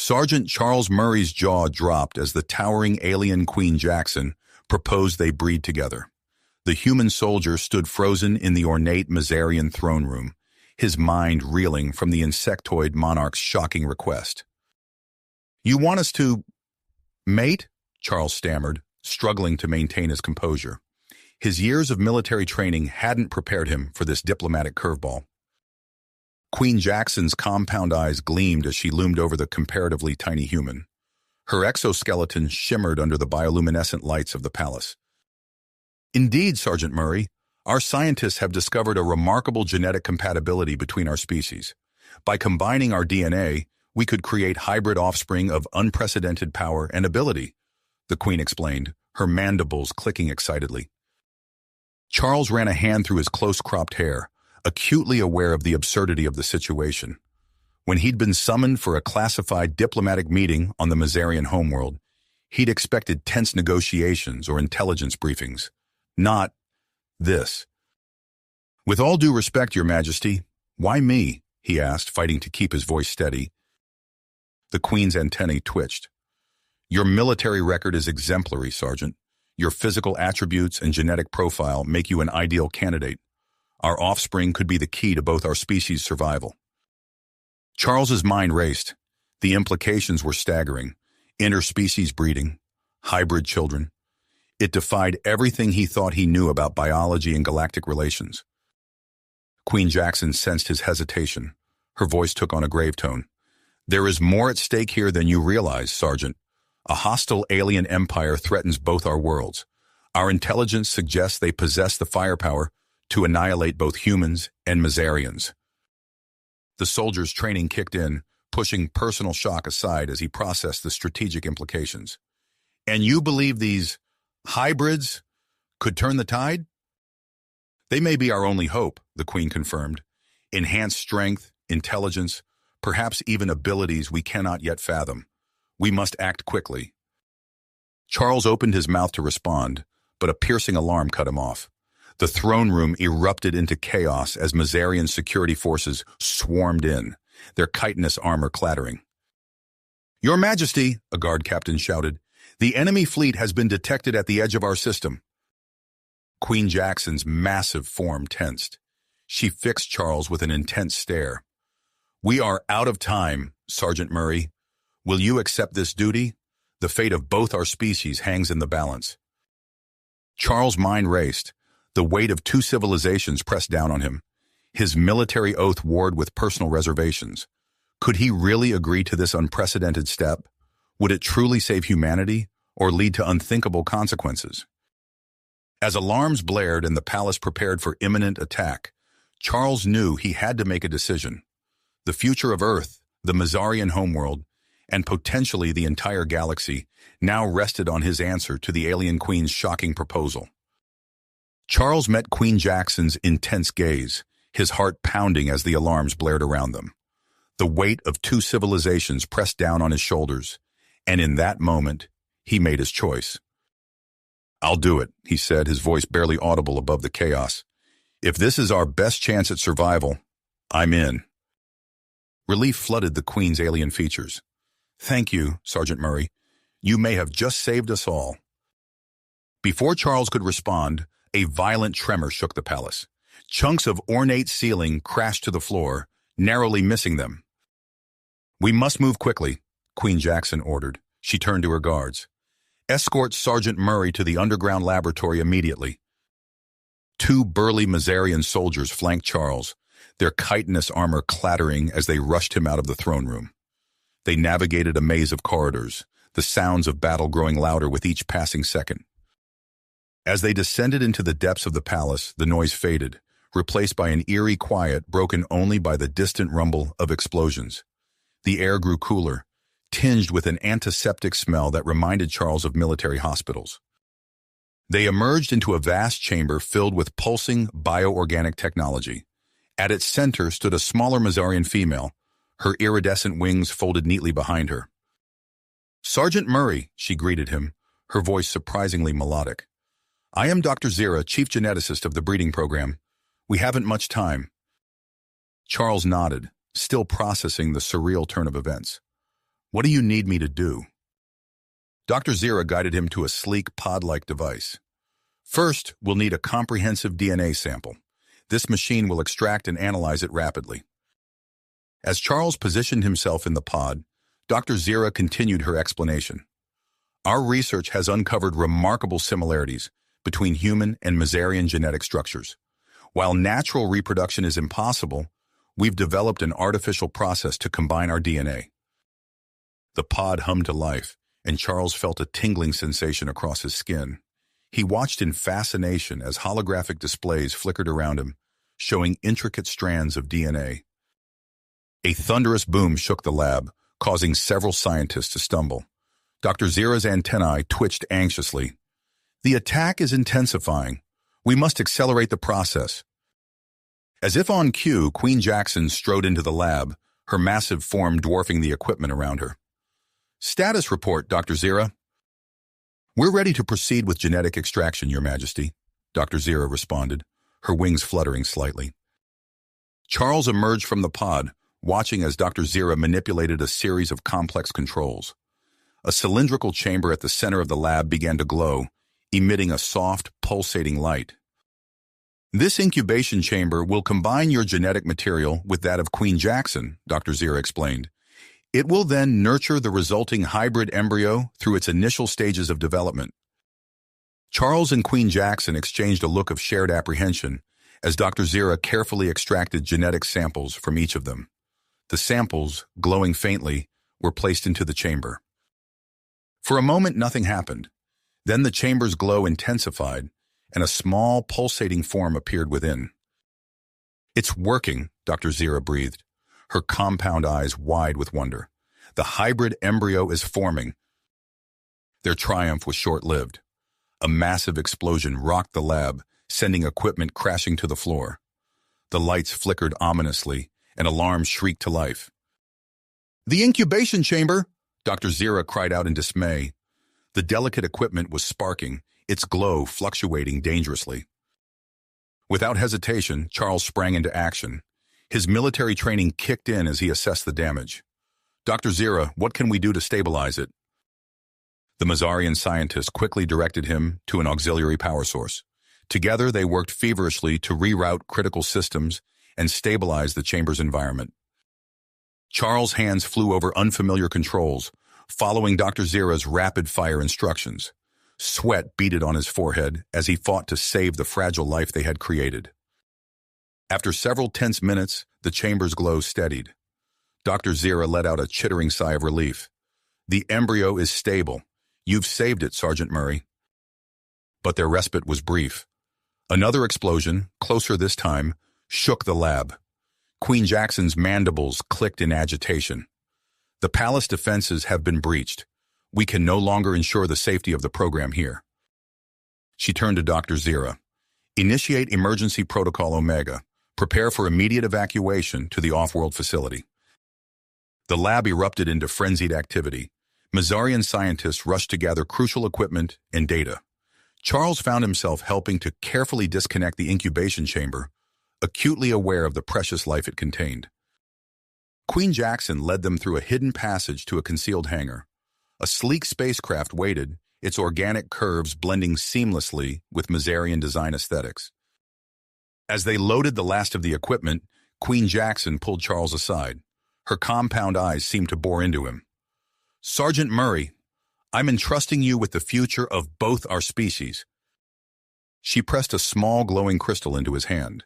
Sergeant Charles Murray's jaw dropped as the towering alien Queen Jackson proposed they breed together. The human soldier stood frozen in the ornate Mazarian throne room, his mind reeling from the insectoid monarch's shocking request. "You want us to mate?" Charles stammered, struggling to maintain his composure. His years of military training hadn't prepared him for this diplomatic curveball. Queen Jackson's compound eyes gleamed as she loomed over the comparatively tiny human. Her exoskeleton shimmered under the bioluminescent lights of the palace. "Indeed, Sergeant Murray, our scientists have discovered a remarkable genetic compatibility between our species. By combining our DNA, we could create hybrid offspring of unprecedented power and ability," the Queen explained, her mandibles clicking excitedly. Charles ran a hand through his close-cropped hair, acutely aware of the absurdity of the situation. When he'd been summoned for a classified diplomatic meeting on the Mazarian homeworld, he'd expected tense negotiations or intelligence briefings. Not this. "With all due respect, Your Majesty, why me?" he asked, fighting to keep his voice steady. The Queen's antennae twitched. "Your military record is exemplary, Sergeant. Your physical attributes and genetic profile make you an ideal candidate. Our offspring could be the key to both our species' survival." Charles's mind raced. The implications were staggering. Interspecies breeding, hybrid children. It defied everything he thought he knew about biology and galactic relations. Queen Jackson sensed his hesitation. Her voice took on a grave tone. "There is more at stake here than you realize, Sergeant. A hostile alien empire threatens both our worlds. Our intelligence suggests they possess the firepower to annihilate both humans and Mazarians." The soldier's training kicked in, pushing personal shock aside as he processed the strategic implications. "And you believe these hybrids could turn the tide?" "They may be our only hope," the Queen confirmed. "Enhanced strength, intelligence, perhaps even abilities we cannot yet fathom. We must act quickly." Charles opened his mouth to respond, but a piercing alarm cut him off. The throne room erupted into chaos as Mazarian security forces swarmed in, their chitinous armor clattering. "Your Majesty," a guard captain shouted, "the enemy fleet has been detected at the edge of our system." Queen Jackson's massive form tensed. She fixed Charles with an intense stare. "We are out of time, Sergeant Murray. Will you accept this duty? The fate of both our species hangs in the balance." Charles' mind raced. The weight of two civilizations pressed down on him. His military oath warred with personal reservations. Could he really agree to this unprecedented step? Would it truly save humanity or lead to unthinkable consequences? As alarms blared and the palace prepared for imminent attack, Charles knew he had to make a decision. The future of Earth, the Mazarian homeworld, and potentially the entire galaxy now rested on his answer to the alien queen's shocking proposal. Charles met Queen Jackson's intense gaze, his heart pounding as the alarms blared around them. The weight of two civilizations pressed down on his shoulders, and in that moment, he made his choice. "I'll do it," he said, his voice barely audible above the chaos. "If this is our best chance at survival, I'm in." Relief flooded the Queen's alien features. "Thank you, Sergeant Murray. You may have just saved us all." Before Charles could respond, a violent tremor shook the palace. Chunks of ornate ceiling crashed to the floor, narrowly missing them. "We must move quickly," Queen Jackson ordered. She turned to her guards. "Escort Sergeant Murray to the underground laboratory immediately." Two burly Mazarian soldiers flanked Charles, their chitinous armor clattering as they rushed him out of the throne room. They navigated a maze of corridors, the sounds of battle growing louder with each passing second. As they descended into the depths of the palace, the noise faded, replaced by an eerie quiet broken only by the distant rumble of explosions. The air grew cooler, tinged with an antiseptic smell that reminded Charles of military hospitals. They emerged into a vast chamber filled with pulsing bioorganic technology. At its center stood a smaller Mazarian female, her iridescent wings folded neatly behind her. "Sergeant Murray," she greeted him, her voice surprisingly melodic. "I am Dr. Zira, chief geneticist of the breeding program. We haven't much time." Charles nodded, still processing the surreal turn of events. What do you need me to do? Dr. Zira guided him to a sleek pod-like device. First, we'll need a comprehensive DNA sample. This machine will extract and analyze it rapidly. As Charles positioned himself in the pod, Dr. Zira continued her explanation. Our research has uncovered remarkable similarities between human and Mazarian genetic structures. While natural reproduction is impossible, we've developed an artificial process to combine our DNA. The pod hummed to life, and Charles felt a tingling sensation across his skin. He watched in fascination as holographic displays flickered around him, showing intricate strands of DNA. A thunderous boom shook the lab, causing several scientists to stumble. Dr. Zira's antennae twitched anxiously. The attack is intensifying. We must accelerate the process. As if on cue, Queen Jackson strode into the lab, her massive form dwarfing the equipment around her. Status report, Dr. Zira. We're ready to proceed with genetic extraction, Your Majesty, Dr. Zira responded, her wings fluttering slightly. Charles emerged from the pod, watching as Dr. Zira manipulated a series of complex controls. A cylindrical chamber at the center of the lab began to glow, emitting a soft, pulsating light. This incubation chamber will combine your genetic material with that of Queen Jackson, Dr. Zira explained. It will then nurture the resulting hybrid embryo through its initial stages of development. Charles and Queen Jackson exchanged a look of shared apprehension as Dr. Zira carefully extracted genetic samples from each of them. The samples, glowing faintly, were placed into the chamber. For a moment, nothing happened. Then the chamber's glow intensified, and a small, pulsating form appeared within. It's working, Dr. Zira breathed, her compound eyes wide with wonder. The hybrid embryo is forming. Their triumph was short-lived. A massive explosion rocked the lab, sending equipment crashing to the floor. The lights flickered ominously, and alarms shrieked to life. The incubation chamber! Dr. Zira cried out in dismay. The delicate equipment was sparking, its glow fluctuating dangerously. Without hesitation, Charles sprang into action. His military training kicked in as he assessed the damage. Dr. Zira, what can we do to stabilize it? The Mazarian scientist quickly directed him to an auxiliary power source. Together, they worked feverishly to reroute critical systems and stabilize the chamber's environment. Charles' hands flew over unfamiliar controls, following Dr. Zira's rapid-fire instructions. Sweat beaded on his forehead as he fought to save the fragile life they had created. After several tense minutes, the chamber's glow steadied. Dr. Zira let out a chittering sigh of relief. The embryo is stable. You've saved it, Sergeant Murray. But their respite was brief. Another explosion, closer this time, shook the lab. Queen Jackson's mandibles clicked in agitation. The palace defenses have been breached. We can no longer ensure the safety of the program here. She turned to Dr. Zira. Initiate Emergency Protocol Omega. Prepare for immediate evacuation to the off-world facility. The lab erupted into frenzied activity. Mazarian scientists rushed to gather crucial equipment and data. Charles found himself helping to carefully disconnect the incubation chamber, acutely aware of the precious life it contained. Queen Jackson led them through a hidden passage to a concealed hangar. A sleek spacecraft waited, its organic curves blending seamlessly with Mazarian design aesthetics. As they loaded the last of the equipment, Queen Jackson pulled Charles aside. Her compound eyes seemed to bore into him. Sergeant Murray, I'm entrusting you with the future of both our species. She pressed a small glowing crystal into his hand.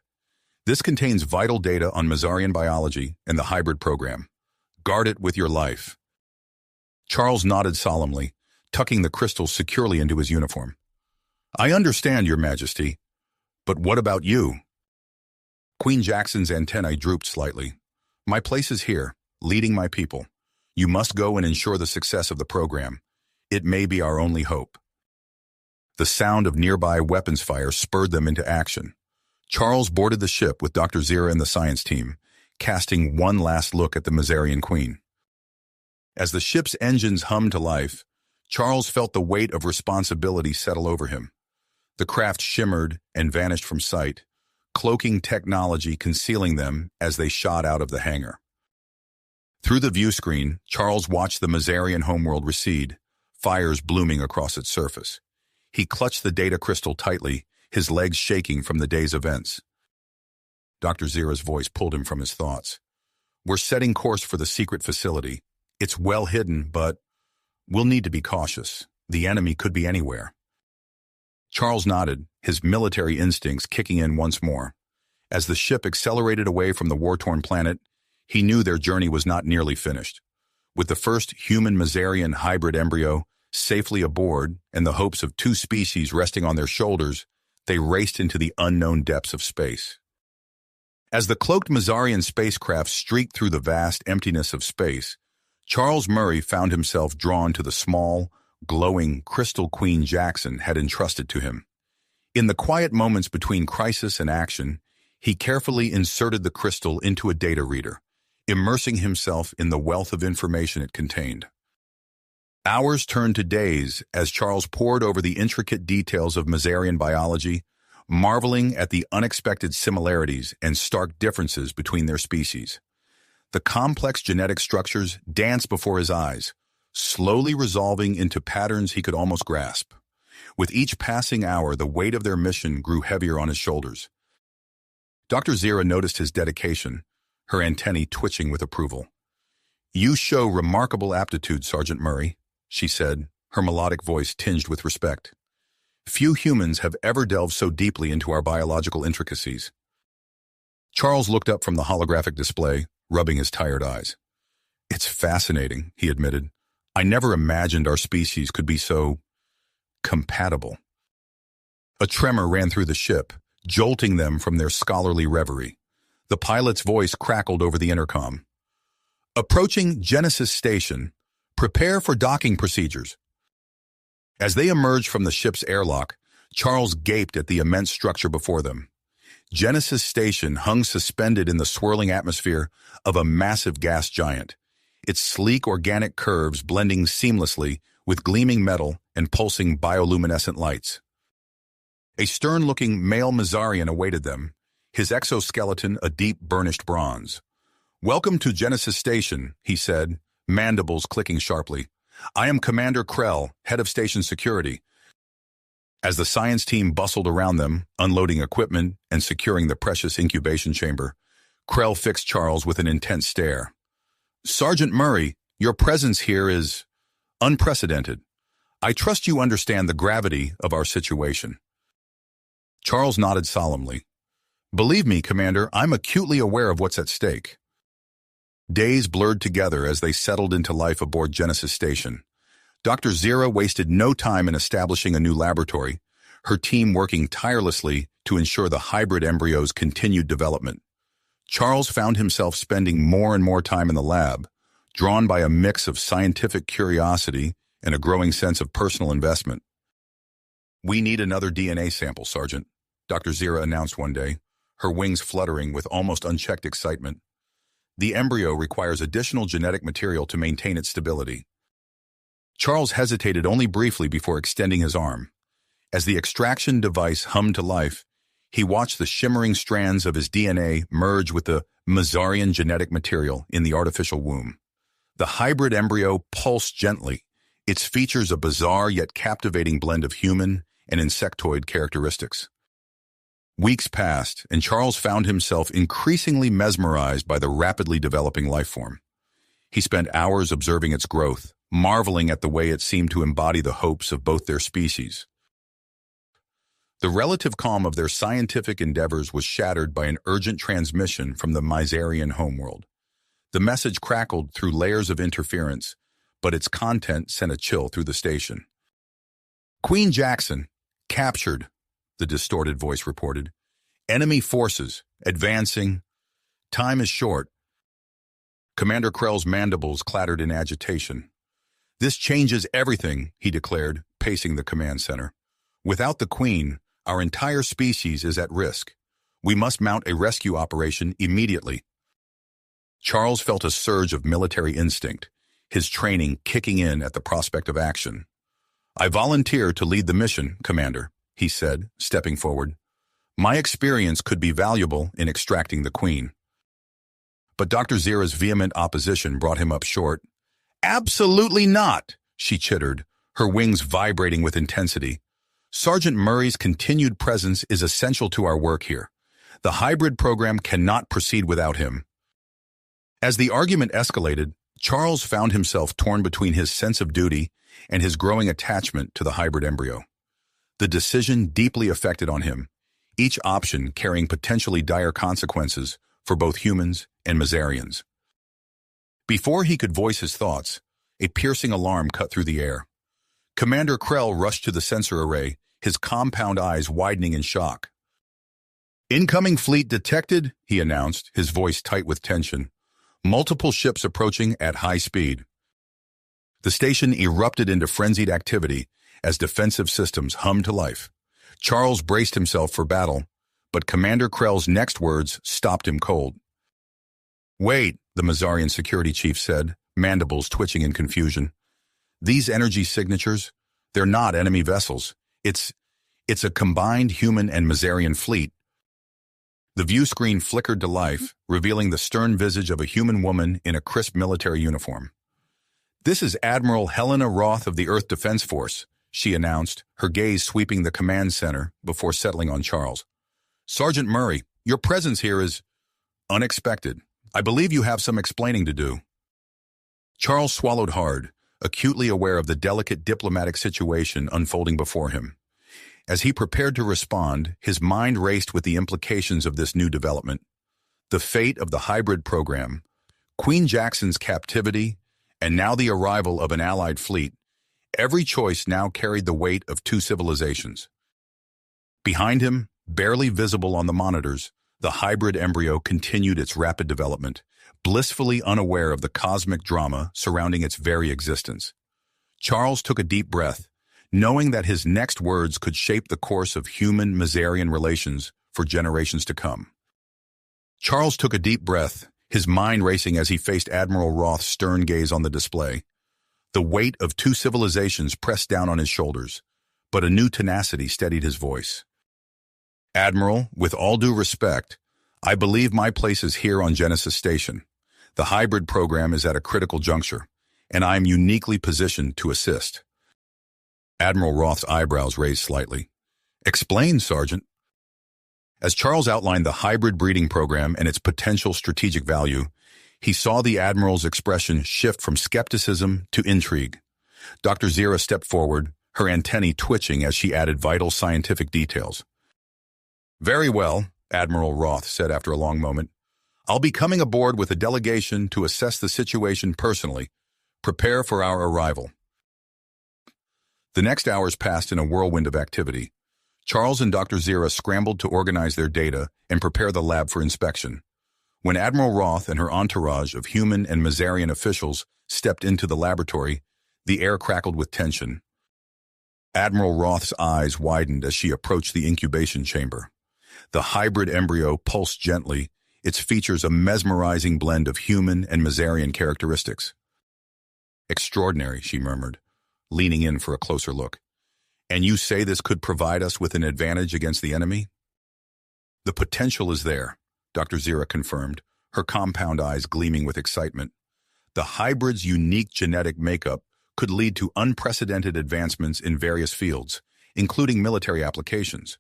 This contains vital data on Mazarian biology and the hybrid program. Guard it with your life. Charles nodded solemnly, tucking the crystal securely into his uniform. I understand, Your Majesty, but what about you? Queen Jackson's antennae drooped slightly. My place is here, leading my people. You must go and ensure the success of the program. It may be our only hope. The sound of nearby weapons fire spurred them into action. Charles boarded the ship with Dr. Zira and the science team, casting one last look at the Mazarian queen. As the ship's engines hummed to life, Charles felt the weight of responsibility settle over him. The craft shimmered and vanished from sight, cloaking technology concealing them as they shot out of the hangar. Through the view screen, Charles watched the Mazarian homeworld recede, fires blooming across its surface. He clutched the data crystal tightly, his legs shaking from the day's events. Dr. Zira's voice pulled him from his thoughts. "We're setting course for the secret facility. It's well hidden, but we'll need to be cautious. The enemy could be anywhere." Charles nodded, his military instincts kicking in once more. As the ship accelerated away from the war-torn planet, he knew their journey was not nearly finished. With the first human-Mazarian hybrid embryo safely aboard and the hopes of two species resting on their shoulders, they raced into the unknown depths of space. As the cloaked Mazarian spacecraft streaked through the vast emptiness of space, Charles Murray found himself drawn to the small, glowing crystal Queen Jackson had entrusted to him. In the quiet moments between crisis and action, he carefully inserted the crystal into a data reader, immersing himself in the wealth of information it contained. Hours turned to days as Charles pored over the intricate details of Mazarian biology, marveling at the unexpected similarities and stark differences between their species. The complex genetic structures danced before his eyes, slowly resolving into patterns he could almost grasp. With each passing hour, the weight of their mission grew heavier on his shoulders. Dr. Zira noticed his dedication, her antennae twitching with approval. "You show remarkable aptitude, Sergeant Murray," she said, her melodic voice tinged with respect. "Few humans have ever delved so deeply into our biological intricacies." Charles looked up from the holographic display, rubbing his tired eyes. "It's fascinating," he admitted. "I never imagined our species could be so compatible." A tremor ran through the ship, jolting them from their scholarly reverie. The pilot's voice crackled over the intercom. "Approaching Genesis Station. Prepare for docking procedures." As they emerged from the ship's airlock, Charles gaped at the immense structure before them. Genesis Station hung suspended in the swirling atmosphere of a massive gas giant, its sleek organic curves blending seamlessly with gleaming metal and pulsing bioluminescent lights. A stern-looking male Mazarian awaited them, his exoskeleton a deep burnished bronze. "Welcome to Genesis Station," he said, mandibles clicking sharply. "I am Commander Krell, head of station security." As the science team bustled around them, unloading equipment and securing the precious incubation chamber, Krell fixed Charles with an intense stare. "Sergeant Murray, your presence here is unprecedented. I trust you understand the gravity of our situation." Charles nodded solemnly. "Believe me, Commander, I'm acutely aware of what's at stake." Days blurred together as they settled into life aboard Genesis Station. Dr. Zira wasted no time in establishing a new laboratory, her team working tirelessly to ensure the hybrid embryo's continued development. Charles found himself spending more and more time in the lab, drawn by a mix of scientific curiosity and a growing sense of personal investment. "We need another DNA sample, Sergeant," Dr. Zira announced one day, her wings fluttering with almost unchecked excitement. "The embryo requires additional genetic material to maintain its stability." Charles hesitated only briefly before extending his arm. As the extraction device hummed to life, he watched the shimmering strands of his DNA merge with the Mazarian genetic material in the artificial womb. The hybrid embryo pulsed gently, its features a bizarre yet captivating blend of human and insectoid characteristics. Weeks passed, and Charles found himself increasingly mesmerized by the rapidly developing life form. He spent hours observing its growth, marveling at the way it seemed to embody the hopes of both their species. The relative calm of their scientific endeavors was shattered by an urgent transmission from the Mazarian homeworld. The message crackled through layers of interference, but its content sent a chill through the station. "Queen Jackson, captured," the distorted voice reported. "Enemy forces, advancing. Time is short." Commander Krell's mandibles clattered in agitation. "This changes everything," he declared, pacing the command center. "Without the Queen, our entire species is at risk. We must mount a rescue operation immediately." Charles felt a surge of military instinct, his training kicking in at the prospect of action. "I volunteer to lead the mission, Commander," he said, stepping forward. "My experience could be valuable in extracting the Queen." But Dr. Zira's vehement opposition brought him up short. "Absolutely not," she chittered, her wings vibrating with intensity. "Sergeant Murray's continued presence is essential to our work here. The hybrid program cannot proceed without him." As the argument escalated, Charles found himself torn between his sense of duty and his growing attachment to the hybrid embryo. The decision deeply affected on him, each option carrying potentially dire consequences for both humans and Mazarians. Before he could voice his thoughts, a piercing alarm cut through the air. Commander Krell rushed to the sensor array, his compound eyes widening in shock. "Incoming fleet detected," he announced, his voice tight with tension. "Multiple ships approaching at high speed." The station erupted into frenzied activity as defensive systems hummed to life. Charles braced himself for battle, but Commander Krell's next words stopped him cold. "Wait," the Mazarian security chief said, mandibles twitching in confusion. "These energy signatures, they're not enemy vessels. It's a combined human and Mazarian fleet." The view screen flickered to life, revealing the stern visage of a human woman in a crisp military uniform. "This is Admiral Helena Roth of the Earth Defense Force," she announced, her gaze sweeping the command center before settling on Charles. "Sergeant Murray, your presence here is unexpected. I believe you have some explaining to do." Charles swallowed hard, acutely aware of the delicate diplomatic situation unfolding before him. As he prepared to respond, his mind raced with the implications of this new development. The fate of the hybrid program, Queen Jackson's captivity, and now the arrival of an allied fleet. Every choice now carried the weight of two civilizations. Behind him, barely visible on the monitors, the hybrid embryo continued its rapid development, blissfully unaware of the cosmic drama surrounding its very existence. Charles took a deep breath, knowing that his next words could shape the course of human-Mazarian relations for generations to come. Charles took a deep breath, his mind racing as he faced Admiral Roth's stern gaze on the display. The weight of two civilizations pressed down on his shoulders, but a new tenacity steadied his voice. "Admiral, with all due respect, I believe my place is here on Genesis Station. The hybrid program is at a critical juncture, and I am uniquely positioned to assist." Admiral Roth's eyebrows raised slightly. "Explain, Sergeant." As Charles outlined the hybrid breeding program and its potential strategic value, he saw the Admiral's expression shift from skepticism to intrigue. Dr. Zira stepped forward, her antennae twitching as she added vital scientific details. "Very well," Admiral Roth said after a long moment. "I'll be coming aboard with a delegation to assess the situation personally. Prepare for our arrival." The next hours passed in a whirlwind of activity. Charles and Dr. Zira scrambled to organize their data and prepare the lab for inspection. When Admiral Roth and her entourage of human and Mazarian officials stepped into the laboratory, the air crackled with tension. Admiral Roth's eyes widened as she approached the incubation chamber. The hybrid embryo pulsed gently, its features a mesmerizing blend of human and Mazarian characteristics. "Extraordinary," she murmured, leaning in for a closer look. "And you say this could provide us with an advantage against the enemy?" "The potential is there," Dr. Zira confirmed, her compound eyes gleaming with excitement. "The hybrid's unique genetic makeup could lead to unprecedented advancements in various fields, including military applications."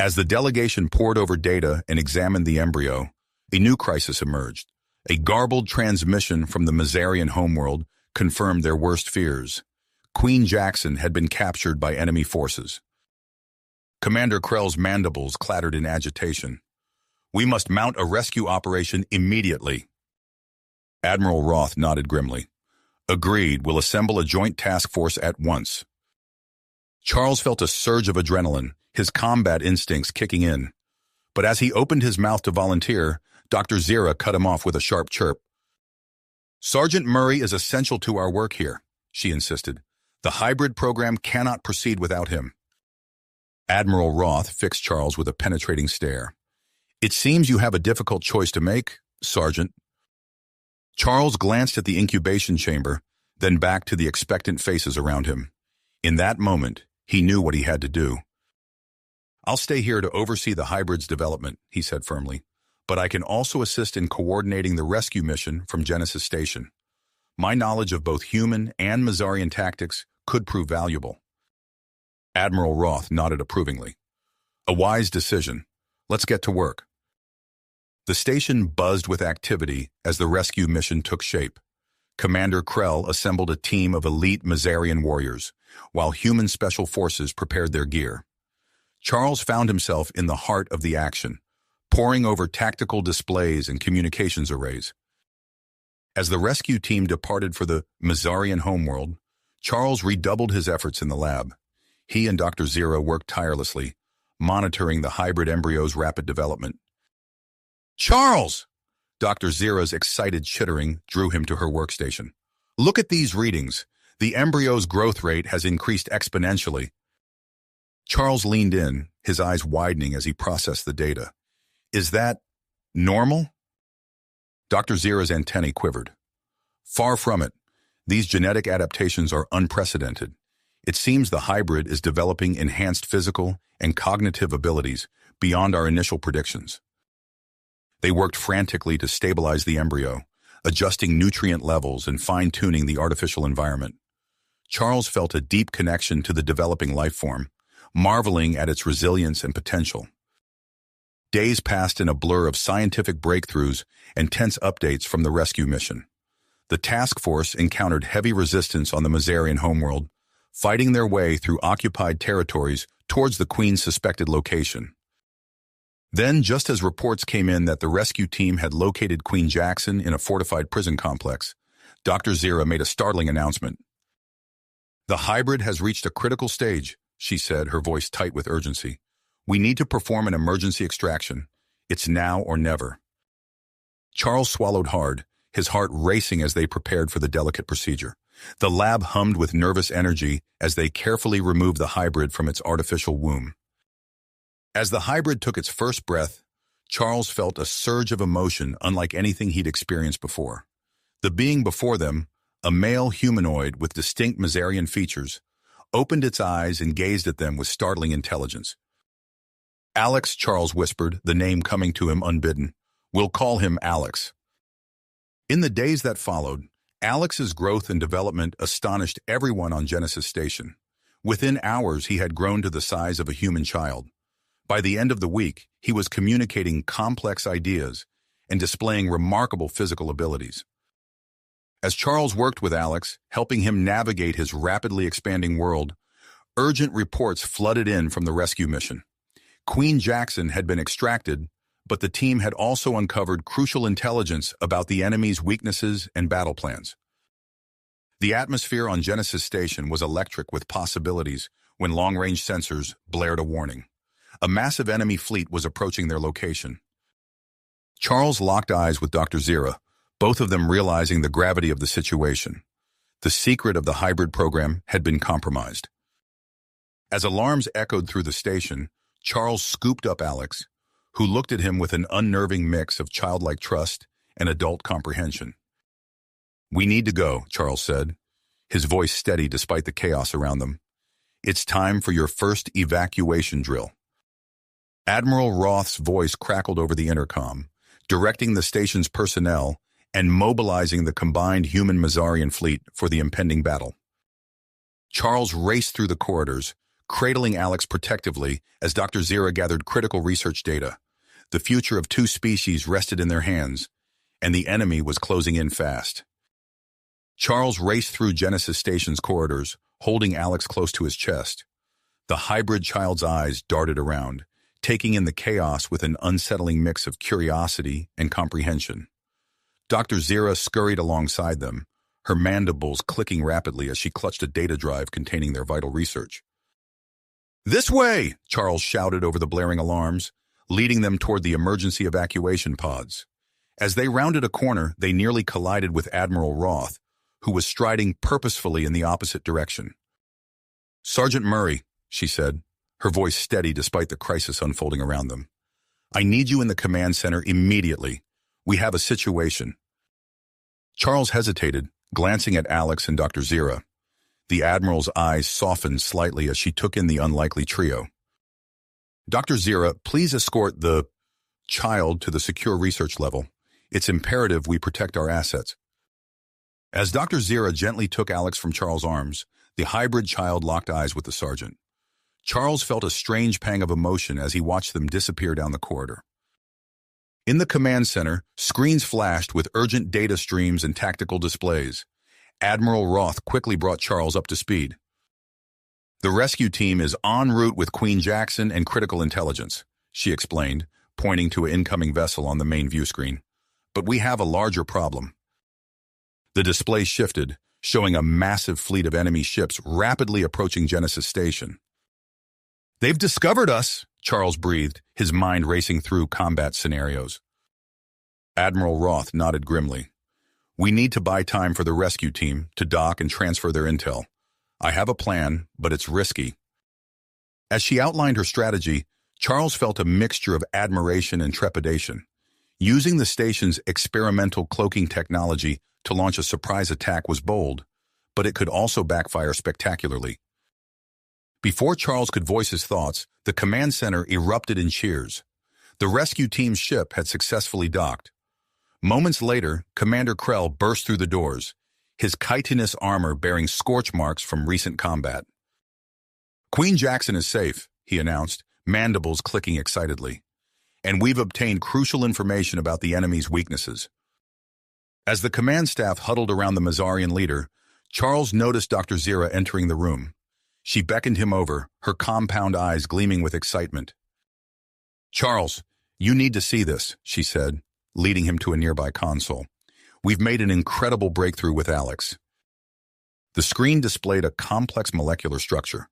As the delegation pored over data and examined the embryo, a new crisis emerged. A garbled transmission from the Mazarian homeworld confirmed their worst fears. Queen Jackson had been captured by enemy forces. Commander Krell's mandibles clattered in agitation. "We must mount a rescue operation immediately." Admiral Roth nodded grimly. "Agreed, we'll assemble a joint task force at once." Charles felt a surge of adrenaline, his combat instincts kicking in. But as he opened his mouth to volunteer, Dr. Zira cut him off with a sharp chirp. "Sergeant Murray is essential to our work here," she insisted. "The hybrid program cannot proceed without him." Admiral Roth fixed Charles with a penetrating stare. "It seems you have a difficult choice to make, Sergeant." Charles glanced at the incubation chamber, then back to the expectant faces around him. In that moment, he knew what he had to do. "I'll stay here to oversee the hybrid's development," he said firmly. but I can also assist in coordinating the rescue mission from Genesis Station. My knowledge of both human and Mazarian tactics could prove valuable." Admiral Roth nodded approvingly. "A wise decision. Let's get to work." The station buzzed with activity as the rescue mission took shape. Commander Krell assembled a team of elite Mazarian warriors, while human special forces prepared their gear. Charles found himself in the heart of the action, poring over tactical displays and communications arrays. As the rescue team departed for the Mazarian homeworld, Charles redoubled his efforts in the lab. He and Dr. Zira worked tirelessly, monitoring the hybrid embryo's rapid development. "Charles!" Dr. Zira's excited chittering drew him to her workstation. "Look at these readings. The embryo's growth rate has increased exponentially." Charles leaned in, his eyes widening as he processed the data. "Is that normal?" Dr. Zira's antennae quivered. "Far from it. These genetic adaptations are unprecedented. It seems the hybrid is developing enhanced physical and cognitive abilities beyond our initial predictions." They worked frantically to stabilize the embryo, adjusting nutrient levels and fine-tuning the artificial environment. Charles felt a deep connection to the developing life form, marveling at its resilience and potential. Days passed in a blur of scientific breakthroughs and tense updates from the rescue mission. The task force encountered heavy resistance on the Mazarian homeworld, fighting their way through occupied territories towards the Queen's suspected location. Then, just as reports came in that the rescue team had located Queen Jackson in a fortified prison complex, Dr. Zira made a startling announcement. "The hybrid has reached a critical stage," she said, her voice tight with urgency. "We need to perform an emergency extraction. It's now or never." Charles swallowed hard, his heart racing as they prepared for the delicate procedure. The lab hummed with nervous energy as they carefully removed the hybrid from its artificial womb. As the hybrid took its first breath, Charles felt a surge of emotion unlike anything he'd experienced before. The being before them, a male humanoid with distinct Mazarian features, opened its eyes and gazed at them with startling intelligence. "Alex," Charles whispered, the name coming to him unbidden. "We'll call him Alex." In the days that followed, Alex's growth and development astonished everyone on Genesis Station. Within hours, he had grown to the size of a human child. By the end of the week, he was communicating complex ideas and displaying remarkable physical abilities. As Charles worked with Alex, helping him navigate his rapidly expanding world, urgent reports flooded in from the rescue mission. Queen Jackson had been extracted, but the team had also uncovered crucial intelligence about the enemy's weaknesses and battle plans. The atmosphere on Genesis Station was electric with possibilities when long-range sensors blared a warning. A massive enemy fleet was approaching their location. Charles locked eyes with Dr. Zira, both of them realizing the gravity of the situation. The secret of the hybrid program had been compromised. As alarms echoed through the station, Charles scooped up Alex, who looked at him with an unnerving mix of childlike trust and adult comprehension. "We need to go," Charles said, his voice steady despite the chaos around them. "It's time for your first evacuation drill." Admiral Roth's voice crackled over the intercom, directing the station's personnel and mobilizing the combined human Mazarian fleet for the impending battle. Charles raced through the corridors, cradling Alex protectively as Dr. Zira gathered critical research data. The future of two species rested in their hands, and the enemy was closing in fast. Charles raced through Genesis Station's corridors, holding Alex close to his chest. The hybrid child's eyes darted around, taking in the chaos with an unsettling mix of curiosity and comprehension. Dr. Zira scurried alongside them, her mandibles clicking rapidly as she clutched a data drive containing their vital research. "This way!" Charles shouted over the blaring alarms, leading them toward the emergency evacuation pods. As they rounded a corner, they nearly collided with Admiral Roth, who was striding purposefully in the opposite direction. "Sergeant Murray," she said, her voice steady despite the crisis unfolding around them. "I need you in the command center immediately. We have a situation." Charles hesitated, glancing at Alex and Dr. Zira. The Admiral's eyes softened slightly as she took in the unlikely trio. "Dr. Zira, please escort the..." child to the secure research level. It's imperative we protect our assets. As Dr. Zira gently took Alex from Charles' arms, the hybrid child locked eyes with the sergeant. Charles felt a strange pang of emotion as he watched them disappear down the corridor. In the command center, screens flashed with urgent data streams and tactical displays. Admiral Roth quickly brought Charles up to speed. The rescue team is en route with Queen Jackson and critical intelligence, she explained, pointing to an incoming vessel on the main view screen. But we have a larger problem. The display shifted, showing a massive fleet of enemy ships rapidly approaching Genesis Station. They've discovered us, Charles breathed, his mind racing through combat scenarios. Admiral Roth nodded grimly. We need to buy time for the rescue team to dock and transfer their intel. I have a plan, but it's risky. As she outlined her strategy, Charles felt a mixture of admiration and trepidation. Using the station's experimental cloaking technology to launch a surprise attack was bold, but it could also backfire spectacularly. Before Charles could voice his thoughts, the command center erupted in cheers. The rescue team's ship had successfully docked. Moments later, Commander Krell burst through the doors, his chitinous armor bearing scorch marks from recent combat. Queen Jackson is safe, he announced, mandibles clicking excitedly. And we've obtained crucial information about the enemy's weaknesses. As the command staff huddled around the Mazarian leader, Charles noticed Dr. Zira entering the room. She beckoned him over, her compound eyes gleaming with excitement. Charles, you need to see this, she said, leading him to a nearby console. We've made an incredible breakthrough with Alex. The screen displayed a complex molecular structure.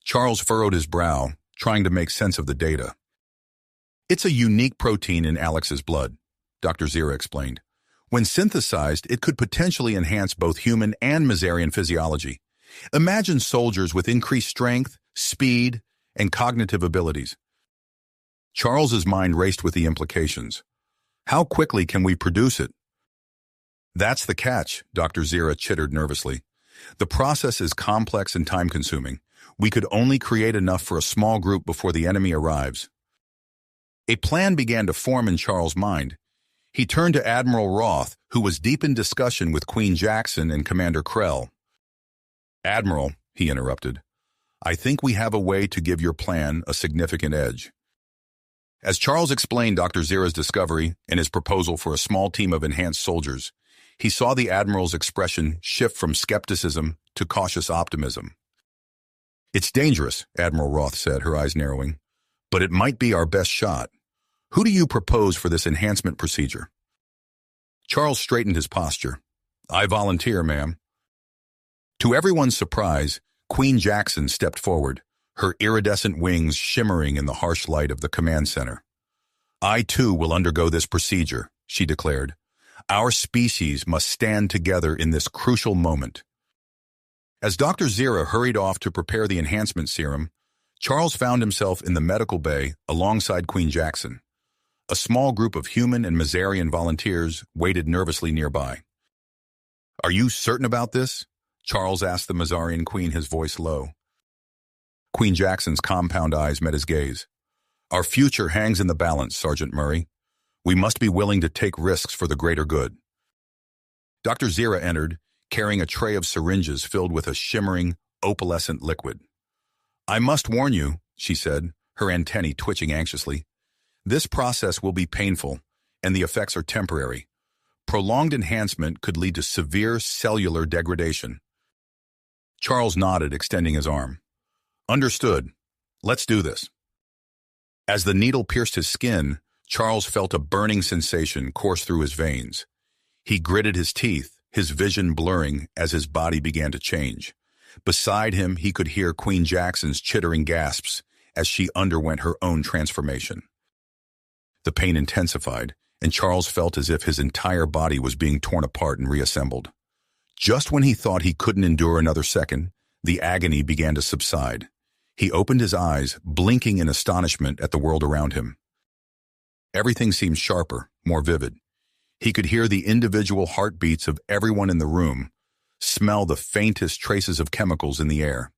Charles furrowed his brow, trying to make sense of the data. It's a unique protein in Alex's blood, Dr. Zira explained. When synthesized, it could potentially enhance both human and Mazarian physiology. Imagine soldiers with increased strength, speed, and cognitive abilities. Charles's mind raced with the implications. How quickly can we produce it? That's the catch, Dr. Zira chittered nervously. The process is complex and time-consuming. We could only create enough for a small group before the enemy arrives. A plan began to form in Charles' mind. He turned to Admiral Roth, who was deep in discussion with Queen Jackson and Commander Krell. Admiral, he interrupted, I think we have a way to give your plan a significant edge. As Charles explained Dr. Zira's discovery and his proposal for a small team of enhanced soldiers, he saw the Admiral's expression shift from skepticism to cautious optimism. It's dangerous, Admiral Roth said, her eyes narrowing, but it might be our best shot. Who do you propose for this enhancement procedure? Charles straightened his posture. I volunteer, ma'am. To everyone's surprise, Queen Jackson stepped forward, her iridescent wings shimmering in the harsh light of the command center. I too will undergo this procedure, she declared. Our species must stand together in this crucial moment. As Dr. Zira hurried off to prepare the enhancement serum, Charles found himself in the medical bay alongside Queen Jackson. A small group of human and Mazarian volunteers waited nervously nearby. Are you certain about this? Charles asked the Mazarian queen, his voice low. Queen Jackson's compound eyes met his gaze. Our future hangs in the balance, Sergeant Murray. We must be willing to take risks for the greater good. Dr. Zira entered, carrying a tray of syringes filled with a shimmering, opalescent liquid. I must warn you, she said, her antennae twitching anxiously. This process will be painful, and the effects are temporary. Prolonged enhancement could lead to severe cellular degradation. Charles nodded, extending his arm. Understood. Let's do this. As the needle pierced his skin, Charles felt a burning sensation course through his veins. He gritted his teeth, his vision blurring as his body began to change. Beside him, he could hear Queen Jackson's chittering gasps as she underwent her own transformation. The pain intensified, and Charles felt as if his entire body was being torn apart and reassembled. Just when he thought he couldn't endure another second, the agony began to subside. He opened his eyes, blinking in astonishment at the world around him. Everything seemed sharper, more vivid. He could hear the individual heartbeats of everyone in the room, smell the faintest traces of chemicals in the air.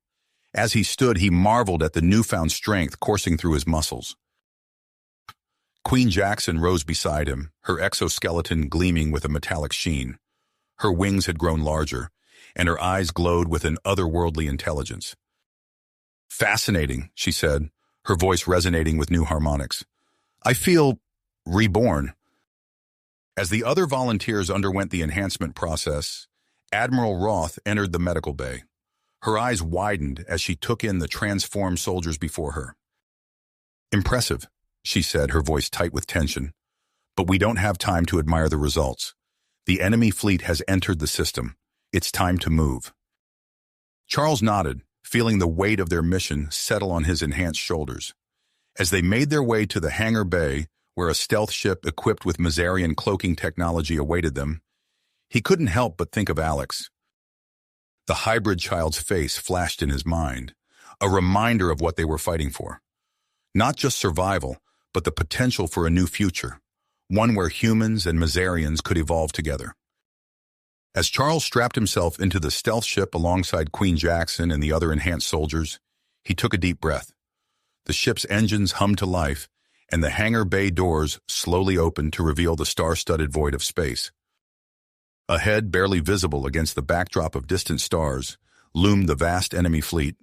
As he stood, he marveled at the newfound strength coursing through his muscles. Queen Jackson rose beside him, her exoskeleton gleaming with a metallic sheen. Her wings had grown larger, and her eyes glowed with an otherworldly intelligence. "Fascinating," she said, her voice resonating with new harmonics. "I feel reborn." As the other volunteers underwent the enhancement process, Admiral Roth entered the medical bay. Her eyes widened as she took in the transformed soldiers before her. "Impressive," she said, her voice tight with tension. "But we don't have time to admire the results. The enemy fleet has entered the system. It's time to move." Charles nodded, feeling the weight of their mission settle on his enhanced shoulders. As they made their way to the hangar bay, where a stealth ship equipped with Mazarian cloaking technology awaited them, he couldn't help but think of Alex. The hybrid child's face flashed in his mind, a reminder of what they were fighting for. Not just survival, but the potential for a new future, one where humans and Mazarians could evolve together. As Charles strapped himself into the stealth ship alongside Queen Jackson and the other enhanced soldiers, he took a deep breath. The ship's engines hummed to life, and the hangar bay doors slowly opened to reveal the star-studded void of space. Ahead, barely visible against the backdrop of distant stars, loomed the vast enemy fleet.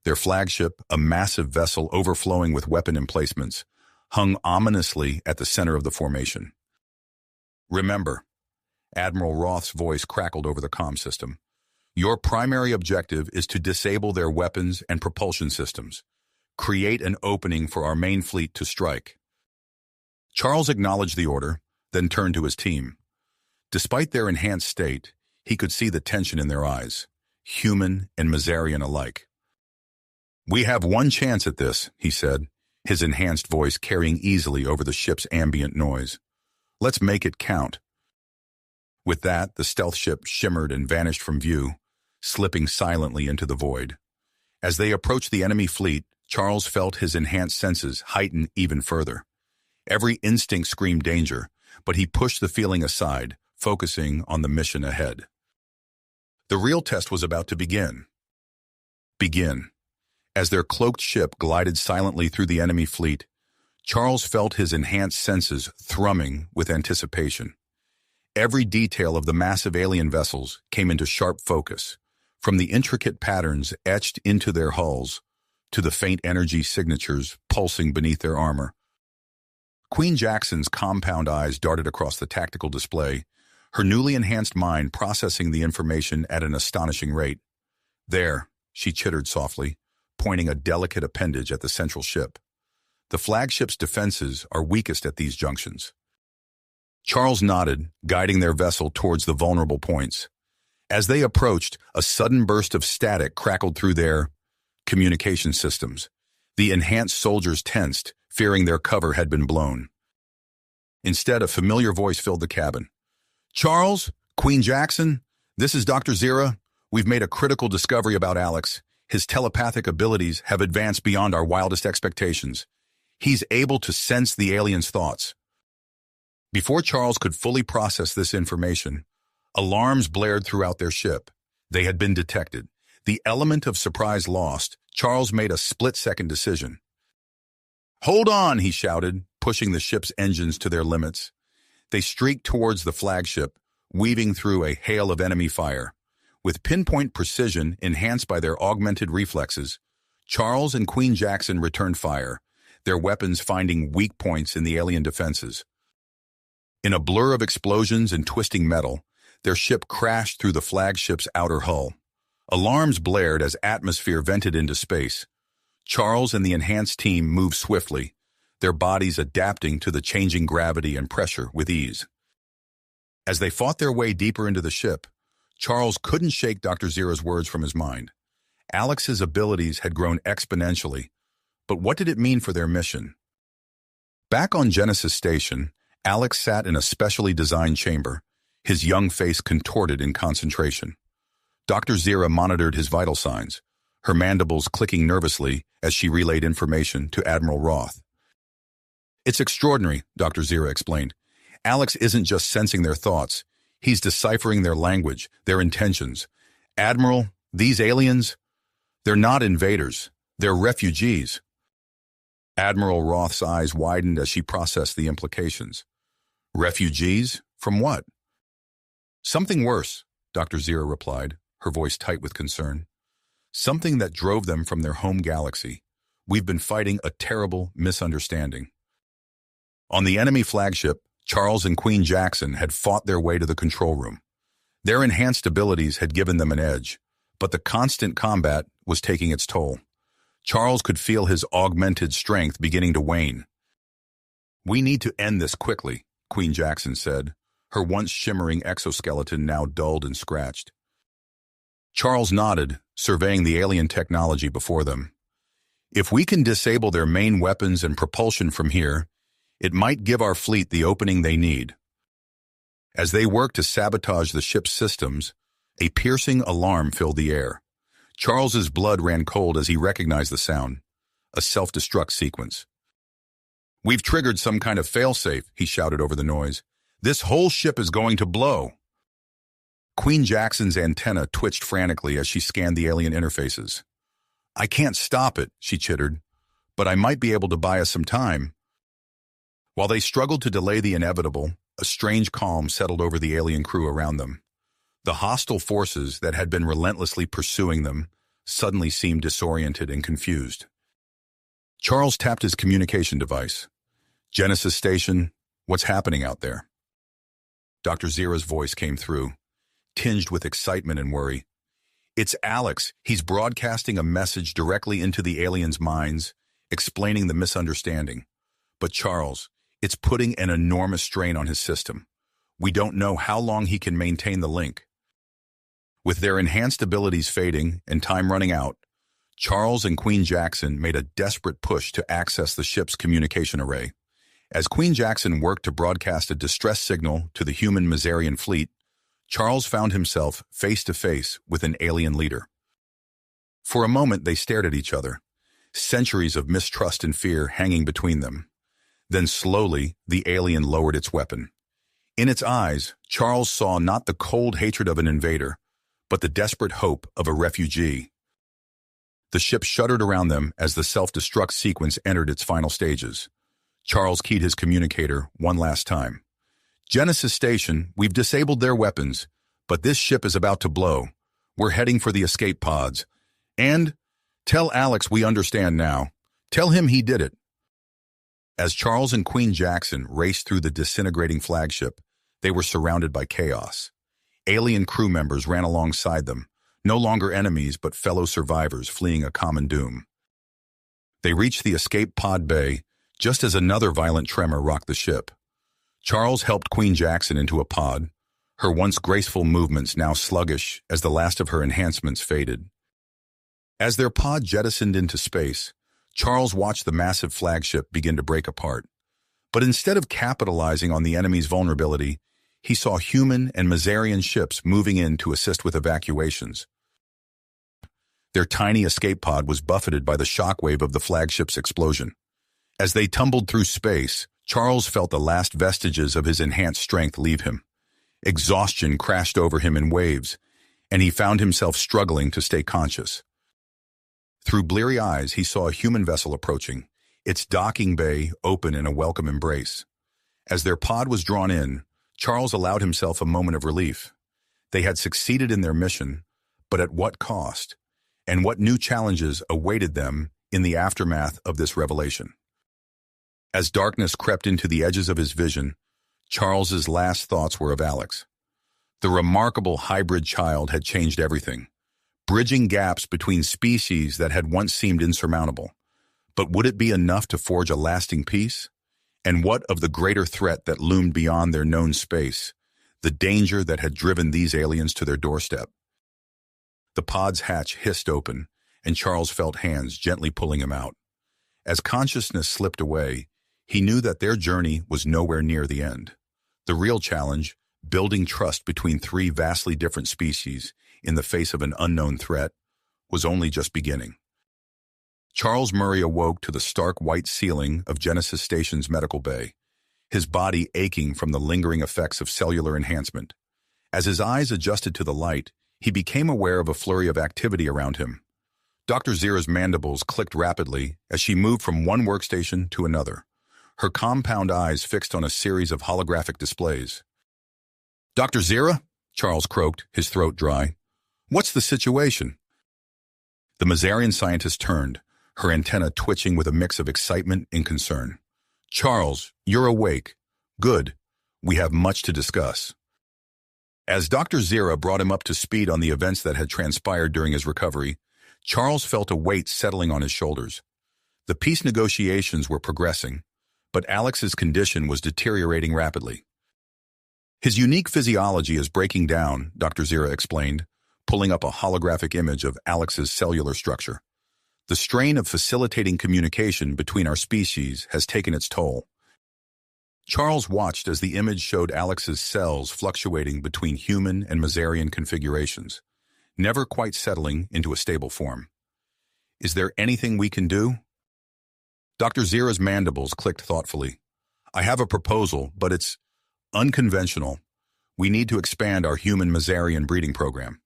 Their flagship, a massive vessel overflowing with weapon emplacements, hung ominously at the center of the formation. "Remember," Admiral Roth's voice crackled over the comm system, "your primary objective is to disable their weapons and propulsion systems. Create an opening for our main fleet to strike." Charles acknowledged the order, then turned to his team. Despite their enhanced state, he could see the tension in their eyes, human and Mazarian alike. "We have one chance at this," he said, his enhanced voice carrying easily over the ship's ambient noise. "Let's make it count." With that, the stealth ship shimmered and vanished from view, slipping silently into the void. As they approached the enemy fleet, Charles felt his enhanced senses heighten even further. Every instinct screamed danger, but he pushed the feeling aside, focusing on the mission ahead. The real test was about to begin. As their cloaked ship glided silently through the enemy fleet, Charles felt his enhanced senses thrumming with anticipation. Every detail of the massive alien vessels came into sharp focus, from the intricate patterns etched into their hulls to the faint energy signatures pulsing beneath their armor. Queen Jackson's compound eyes darted across the tactical display, her newly enhanced mind processing the information at an astonishing rate. "There," she chittered softly, pointing a delicate appendage at the central ship. "The flagship's defenses are weakest at these junctions." Charles nodded, guiding their vessel towards the vulnerable points. As they approached, a sudden burst of static crackled through their communication systems. The enhanced soldiers tensed, fearing their cover had been blown. Instead, a familiar voice filled the cabin. "Charles, Queen Jackson, this is Dr. Zira. We've made a critical discovery about Alex. His telepathic abilities have advanced beyond our wildest expectations. He's able to sense the aliens' thoughts." Before Charles could fully process this information, alarms blared throughout their ship. They had been detected. The element of surprise lost, Charles made a split-second decision. "Hold on," he shouted, pushing the ship's engines to their limits. They streaked towards the flagship, weaving through a hail of enemy fire. With pinpoint precision enhanced by their augmented reflexes, Charles and Queen Jackson returned fire, their weapons finding weak points in the alien defenses. In a blur of explosions and twisting metal, their ship crashed through the flagship's outer hull. Alarms blared as atmosphere vented into space. Charles and the enhanced team moved swiftly, their bodies adapting to the changing gravity and pressure with ease. As they fought their way deeper into the ship, Charles couldn't shake Dr. Zira's words from his mind. Alex's abilities had grown exponentially, but what did it mean for their mission? Back on Genesis Station, Alex sat in a specially designed chamber, his young face contorted in concentration. Dr. Zira monitored his vital signs, her mandibles clicking nervously as she relayed information to Admiral Roth. "It's extraordinary," Dr. Zira explained. "Alex isn't just sensing their thoughts. He's deciphering their language, their intentions. Admiral, these aliens, they're not invaders. They're refugees." Admiral Roth's eyes widened as she processed the implications. Refugees? From what? Something worse, Dr. Zira replied, her voice tight with concern. Something that drove them from their home galaxy. We've been fighting a terrible misunderstanding. On the enemy flagship, Charles and Queen Jackson had fought their way to the control room. Their enhanced abilities had given them an edge, but the constant combat was taking its toll. Charles could feel his augmented strength beginning to wane. We need to end this quickly, Queen Jackson said, her once shimmering exoskeleton now dulled and scratched. Charles nodded, surveying the alien technology before them. If we can disable their main weapons and propulsion from here, it might give our fleet the opening they need. As they worked to sabotage the ship's systems, a piercing alarm filled the air. Charles's blood ran cold as he recognized the sound, a self-destruct sequence. We've triggered some kind of failsafe, he shouted over the noise. This whole ship is going to blow. Queen Jackson's antenna twitched frantically as she scanned the alien interfaces. I can't stop it, she chittered, but I might be able to buy us some time. While they struggled to delay the inevitable, a strange calm settled over the alien crew around them. The hostile forces that had been relentlessly pursuing them suddenly seemed disoriented and confused. Charles tapped his communication device. Genesis Station, what's happening out there? Dr. Zira's voice came through, tinged with excitement and worry. It's Alex. He's broadcasting a message directly into the aliens' minds, explaining the misunderstanding. But Charles, it's putting an enormous strain on his system. We don't know how long he can maintain the link. With their enhanced abilities fading and time running out, Charles and Queen Jackson made a desperate push to access the ship's communication array. As Queen Jackson worked to broadcast a distress signal to the human Mazarian fleet, Charles found himself face-to-face with an alien leader. For a moment they stared at each other, centuries of mistrust and fear hanging between them. Then slowly, the alien lowered its weapon. In its eyes, Charles saw not the cold hatred of an invader, but the desperate hope of a refugee. The ship shuddered around them as the self-destruct sequence entered its final stages. Charles keyed his communicator one last time. Genesis Station, we've disabled their weapons, but this ship is about to blow. We're heading for the escape pods. And tell Alex we understand now. Tell him he did it. As Charles and Queen Jackson raced through the disintegrating flagship, they were surrounded by chaos. Alien crew members ran alongside them, no longer enemies but fellow survivors fleeing a common doom. They reached the escape pod bay just as another violent tremor rocked the ship. Charles helped Queen Jackson into a pod, her once graceful movements now sluggish as the last of her enhancements faded. As their pod jettisoned into space, Charles watched the massive flagship begin to break apart. But instead of capitalizing on the enemy's vulnerability, he saw human and Mazarian ships moving in to assist with evacuations. Their tiny escape pod was buffeted by the shockwave of the flagship's explosion. As they tumbled through space, Charles felt the last vestiges of his enhanced strength leave him. Exhaustion crashed over him in waves, and he found himself struggling to stay conscious. Through bleary eyes, he saw a human vessel approaching, its docking bay open in a welcome embrace. As their pod was drawn in, Charles allowed himself a moment of relief. They had succeeded in their mission, but at what cost? And what new challenges awaited them in the aftermath of this revelation? As darkness crept into the edges of his vision, Charles's last thoughts were of Alex. The remarkable hybrid child had changed everything, bridging gaps between species that had once seemed insurmountable. But would it be enough to forge a lasting peace? And what of the greater threat that loomed beyond their known space, the danger that had driven these aliens to their doorstep? The pod's hatch hissed open, and Charles felt hands gently pulling him out. As consciousness slipped away, he knew that their journey was nowhere near the end. The real challenge, building trust between three vastly different species in the face of an unknown threat, was only just beginning. Charles Murray awoke to the stark white ceiling of Genesis Station's medical bay, his body aching from the lingering effects of cellular enhancement. As his eyes adjusted to the light, he became aware of a flurry of activity around him. Dr. Zira's mandibles clicked rapidly as she moved from one workstation to another, her compound eyes fixed on a series of holographic displays. "Dr. Zira?" Charles croaked, his throat dry. "What's the situation?" The Mazarian scientist turned, her antenna twitching with a mix of excitement and concern. "Charles, you're awake. Good. We have much to discuss." As Dr. Zira brought him up to speed on the events that had transpired during his recovery, Charles felt a weight settling on his shoulders. The peace negotiations were progressing, but Alex's condition was deteriorating rapidly. "His unique physiology is breaking down," Dr. Zira explained, pulling up a holographic image of Alex's cellular structure. "The strain of facilitating communication between our species has taken its toll." Charles watched as the image showed Alex's cells fluctuating between human and Mazarian configurations, never quite settling into a stable form. "Is there anything we can do?" Dr. Zira's mandibles clicked thoughtfully. "I have a proposal, but it's unconventional. We need to expand our human Mazarian breeding program."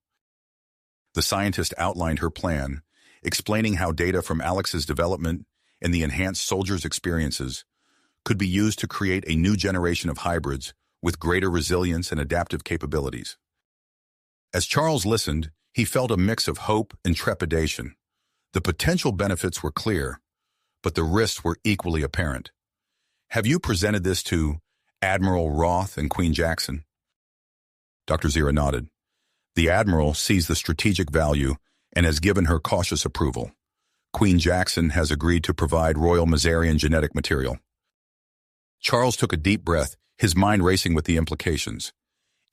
The scientist outlined her plan, explaining how data from Alex's development and the enhanced soldiers' experiences could be used to create a new generation of hybrids with greater resilience and adaptive capabilities. As Charles listened, he felt a mix of hope and trepidation. The potential benefits were clear, but the risks were equally apparent. "Have you presented this to Admiral Roth and Queen Jackson?" Dr. Zira nodded. "The Admiral sees the strategic value and has given her cautious approval. Queen Jackson has agreed to provide Royal Mazarian genetic material." Charles took a deep breath, his mind racing with the implications.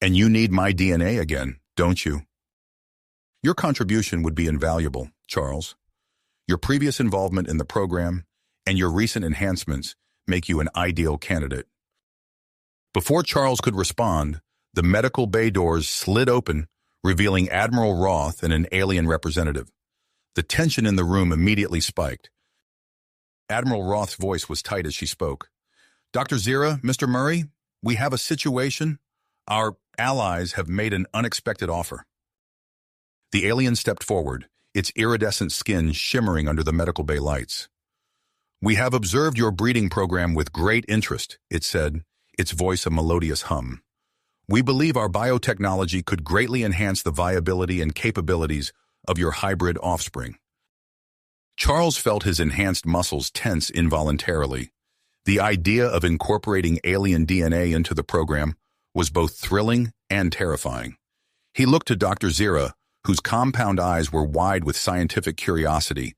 "And you need my DNA again, don't you?" "Your contribution would be invaluable, Charles. Your previous involvement in the program and your recent enhancements make you an ideal candidate." Before Charles could respond, the medical bay doors slid open, revealing Admiral Roth and an alien representative. The tension in the room immediately spiked. Admiral Roth's voice was tight as she spoke. "Dr. Zira, Mr. Murray, we have a situation. Our allies have made an unexpected offer." The alien stepped forward, its iridescent skin shimmering under the medical bay lights. "We have observed your breeding program with great interest," it said, its voice a melodious hum. "We believe our biotechnology could greatly enhance the viability and capabilities of your hybrid offspring." Charles felt his enhanced muscles tense involuntarily. The idea of incorporating alien DNA into the program was both thrilling and terrifying. He looked to Dr. Zira, whose compound eyes were wide with scientific curiosity.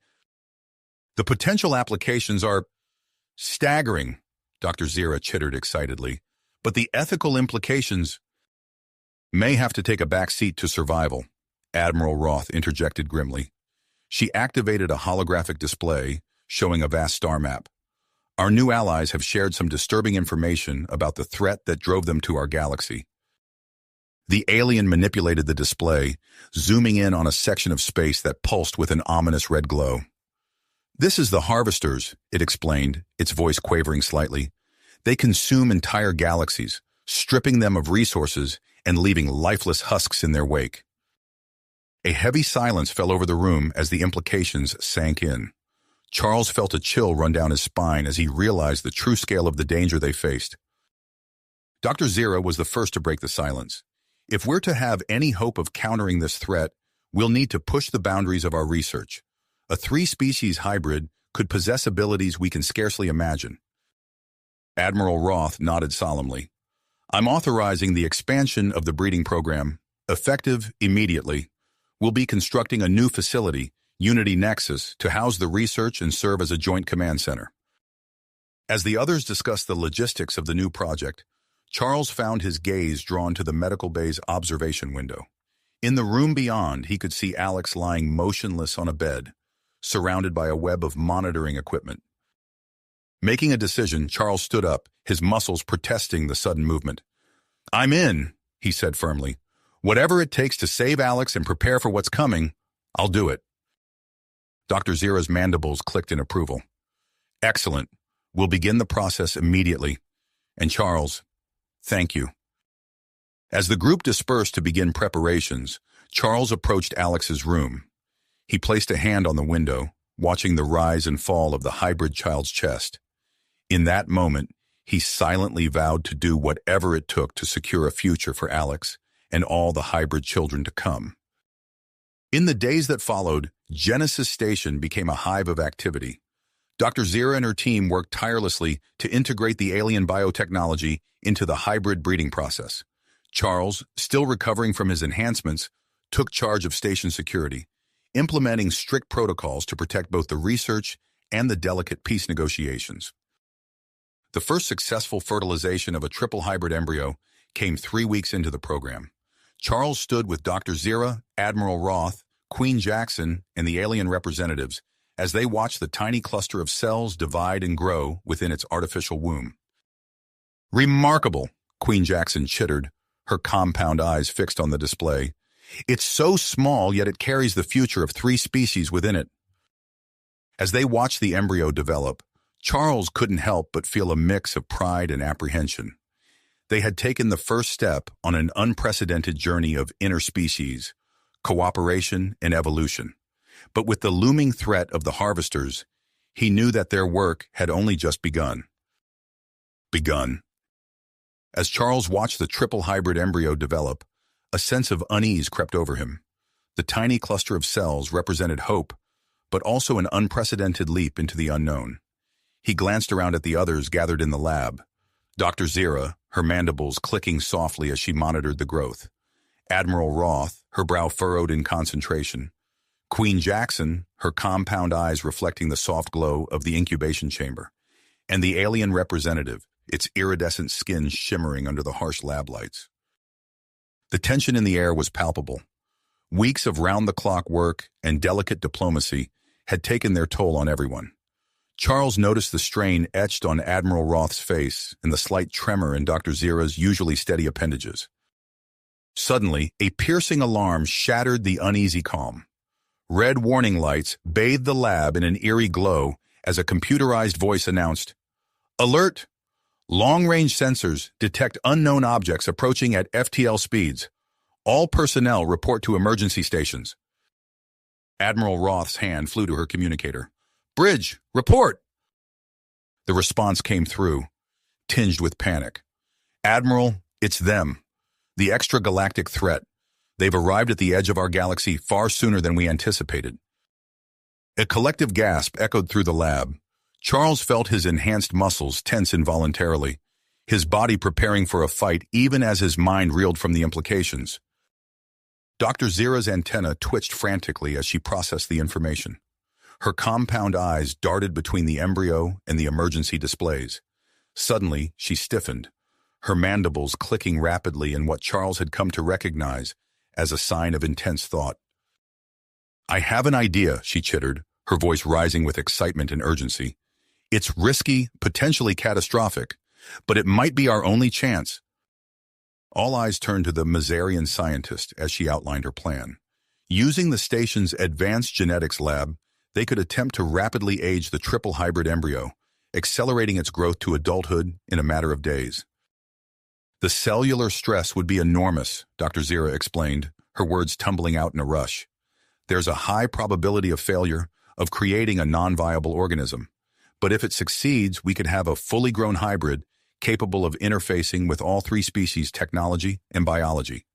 "The potential applications are staggering," Dr. Zira chittered excitedly, "but the ethical implications may have to take a back seat to survival," Admiral Roth interjected grimly. She activated a holographic display showing a vast star map. "Our new allies have shared some disturbing information about the threat that drove them to our galaxy." The alien manipulated the display, zooming in on a section of space that pulsed with an ominous red glow. "This is the Harvesters," it explained, its voice quavering slightly. "They consume entire galaxies, stripping them of resources and leaving lifeless husks in their wake." A heavy silence fell over the room as the implications sank in. Charles felt a chill run down his spine as he realized the true scale of the danger they faced. Dr. Zira was the first to break the silence. "If we're to have any hope of countering this threat, we'll need to push the boundaries of our research. A 3-species hybrid could possess abilities we can scarcely imagine." Admiral Roth nodded solemnly. "I'm authorizing the expansion of the breeding program, effective immediately. We'll be constructing a new facility, Unity Nexus, to house the research and serve as a joint command center." As the others discussed the logistics of the new project, Charles found his gaze drawn to the medical bay's observation window. In the room beyond, he could see Alex lying motionless on a bed, surrounded by a web of monitoring equipment. Making a decision, Charles stood up, his muscles protesting the sudden movement. "I'm in," he said firmly. "Whatever it takes to save Alex and prepare for what's coming, I'll do it." Dr. Zira's mandibles clicked in approval. "Excellent. We'll begin the process immediately. And Charles, thank you." As the group dispersed to begin preparations, Charles approached Alex's room. He placed a hand on the window, watching the rise and fall of the hybrid child's chest. In that moment, he silently vowed to do whatever it took to secure a future for Alex and all the hybrid children to come. In the days that followed, Genesis Station became a hive of activity. Dr. Zira and her team worked tirelessly to integrate the alien biotechnology into the hybrid breeding process. Charles, still recovering from his enhancements, took charge of station security, implementing strict protocols to protect both the research and the delicate peace negotiations. The first successful fertilization of a triple hybrid embryo came 3 weeks into the program. Charles stood with Dr. Zira, Admiral Roth, Queen Jackson, and the alien representatives as they watched the tiny cluster of cells divide and grow within its artificial womb. "Remarkable," Queen Jackson chittered, her compound eyes fixed on the display. "It's so small, yet it carries the future of 3 species within it." As they watched the embryo develop, Charles couldn't help but feel a mix of pride and apprehension. They had taken the first step on an unprecedented journey of interspecies, cooperation, and evolution. But with the looming threat of the harvesters, he knew that their work had only just begun. As Charles watched the triple hybrid embryo develop, a sense of unease crept over him. The tiny cluster of cells represented hope, but also an unprecedented leap into the unknown. He glanced around at the others gathered in the lab. Dr. Zira, her mandibles clicking softly as she monitored the growth. Admiral Roth, her brow furrowed in concentration. Queen Jackson, her compound eyes reflecting the soft glow of the incubation chamber. And the alien representative, its iridescent skin shimmering under the harsh lab lights. The tension in the air was palpable. Weeks of round-the-clock work and delicate diplomacy had taken their toll on everyone. Charles noticed the strain etched on Admiral Roth's face and the slight tremor in Dr. Zira's usually steady appendages. Suddenly, a piercing alarm shattered the uneasy calm. Red warning lights bathed the lab in an eerie glow as a computerized voice announced, "Alert! Long-range sensors detect unknown objects approaching at FTL speeds. All personnel report to emergency stations." Admiral Roth's hand flew to her communicator. "Bridge, report!" The response came through, tinged with panic. "Admiral, it's them. The extragalactic threat. They've arrived at the edge of our galaxy far sooner than we anticipated." A collective gasp echoed through the lab. Charles felt his enhanced muscles tense involuntarily, his body preparing for a fight even as his mind reeled from the implications. Dr. Zira's antenna twitched frantically as she processed the information. Her compound eyes darted between the embryo and the emergency displays. Suddenly, she stiffened, her mandibles clicking rapidly in what Charles had come to recognize as a sign of intense thought. "I have an idea," she chittered, her voice rising with excitement and urgency. "It's risky, potentially catastrophic, but it might be our only chance." All eyes turned to the Mazarian scientist as she outlined her plan. Using the station's advanced genetics lab, they could attempt to rapidly age the triple hybrid embryo, accelerating its growth to adulthood in a matter of days. "The cellular stress would be enormous," Dr. Zira explained, her words tumbling out in a rush. "There's a high probability of failure, of creating a non-viable organism. But if it succeeds, we could have a fully grown hybrid capable of interfacing with all 3 species' technology and biology."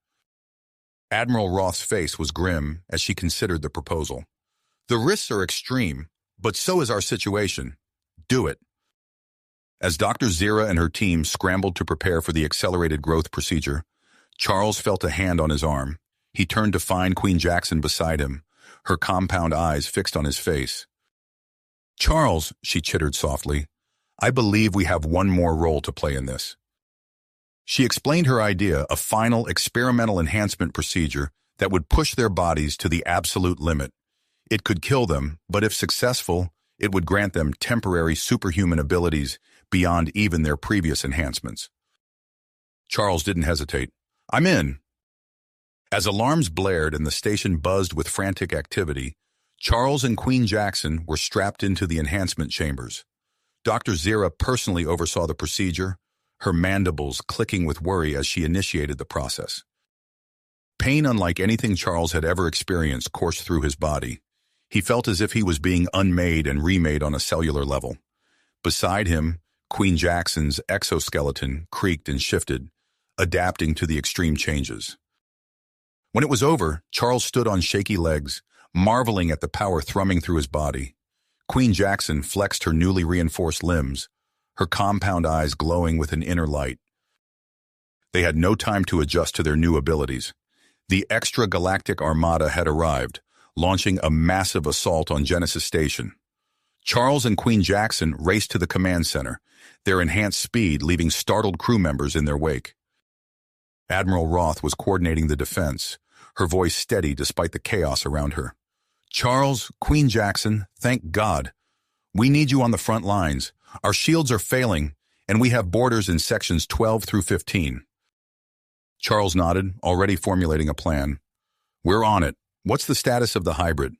Admiral Roth's face was grim as she considered the proposal. "The risks are extreme, but so is our situation. Do it." As Dr. Zira and her team scrambled to prepare for the accelerated growth procedure, Charles felt a hand on his arm. He turned to find Queen Jackson beside him, her compound eyes fixed on his face. "Charles," she chittered softly, "I believe we have one more role to play in this." She explained her idea, a final experimental enhancement procedure that would push their bodies to the absolute limit. It could kill them, but if successful, it would grant them temporary superhuman abilities beyond even their previous enhancements. Charles didn't hesitate. "I'm in." As alarms blared and the station buzzed with frantic activity, Charles and Queen Jackson were strapped into the enhancement chambers. Dr. Zira personally oversaw the procedure, her mandibles clicking with worry as she initiated the process. Pain unlike anything Charles had ever experienced coursed through his body. He felt as if he was being unmade and remade on a cellular level. Beside him, Queen Jackson's exoskeleton creaked and shifted, adapting to the extreme changes. When it was over, Charles stood on shaky legs, marveling at the power thrumming through his body. Queen Jackson flexed her newly reinforced limbs, her compound eyes glowing with an inner light. They had no time to adjust to their new abilities. The extragalactic armada had arrived, launching a massive assault on Genesis Station. Charles and Queen Jackson raced to the command center, their enhanced speed leaving startled crew members in their wake. Admiral Roth was coordinating the defense, her voice steady despite the chaos around her. "Charles, Queen Jackson, thank God. We need you on the front lines. Our shields are failing, and we have boarders in sections 12 through 15. Charles nodded, already formulating a plan. "We're on it. What's the status of the hybrid?"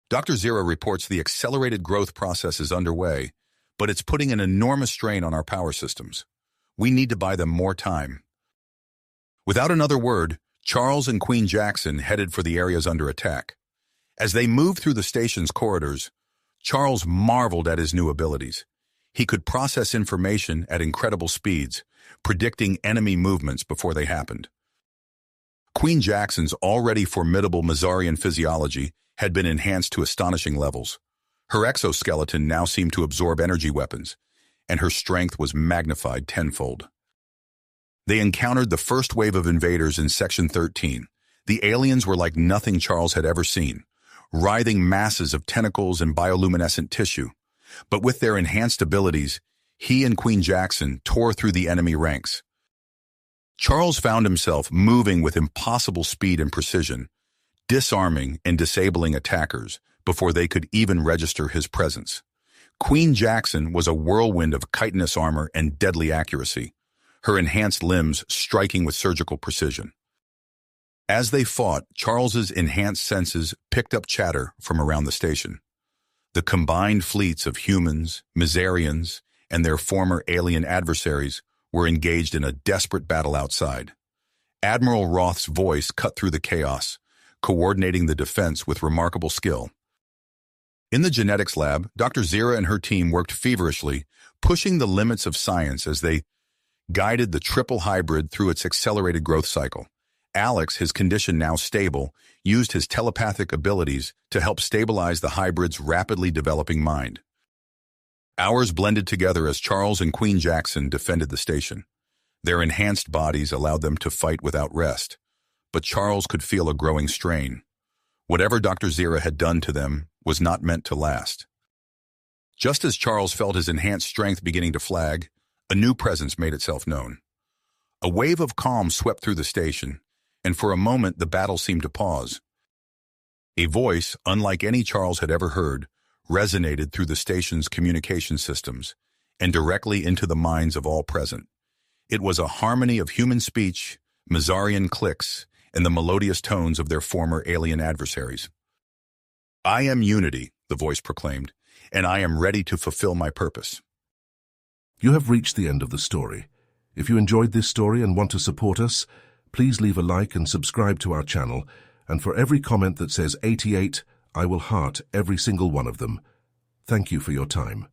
Dr. Zira reports the accelerated growth process is underway, but it's putting an enormous strain on our power systems. We need to buy them more time. Without another word, Charles and Queen Jackson headed for the areas under attack. As they moved through the station's corridors, Charles marveled at his new abilities. He could process information at incredible speeds, predicting enemy movements before they happened. Queen Jackson's already formidable Mazarian physiology had been enhanced to astonishing levels. Her exoskeleton now seemed to absorb energy weapons, and her strength was magnified tenfold. They encountered the first wave of invaders in Section 13. The aliens were like nothing Charles had ever seen, writhing masses of tentacles and bioluminescent tissue. But with their enhanced abilities, he and Queen Jackson tore through the enemy ranks. Charles found himself moving with impossible speed and precision, disarming and disabling attackers before they could even register his presence. Queen Jackson was a whirlwind of chitinous armor and deadly accuracy, her enhanced limbs striking with surgical precision. As they fought, Charles's enhanced senses picked up chatter from around the station. The combined fleets of humans, Mazarians, and their former alien adversaries were engaged in a desperate battle outside. Admiral Roth's voice cut through the chaos, coordinating the defense with remarkable skill. In the genetics lab, Dr. Zira and her team worked feverishly, pushing the limits of science as they guided the triple hybrid through its accelerated growth cycle. Alex, his condition now stable, used his telepathic abilities to help stabilize the hybrid's rapidly developing mind. Hours blended together as Charles and Queen Jackson defended the station. Their enhanced bodies allowed them to fight without rest, but Charles could feel a growing strain. Whatever Dr. Zira had done to them was not meant to last. Just as Charles felt his enhanced strength beginning to flag, a new presence made itself known. A wave of calm swept through the station, and for a moment the battle seemed to pause. A voice, unlike any Charles had ever heard, resonated through the station's communication systems and directly into the minds of all present. It was a harmony of human speech, Mazarian clicks, and the melodious tones of their former alien adversaries. "I am unity," the voice proclaimed, "and I am ready to fulfill my purpose." You have reached the end of the story. If you enjoyed this story and want to support us, please leave a like and subscribe to our channel, and for every comment that says 88, I will heart every single one of them. Thank you for your time.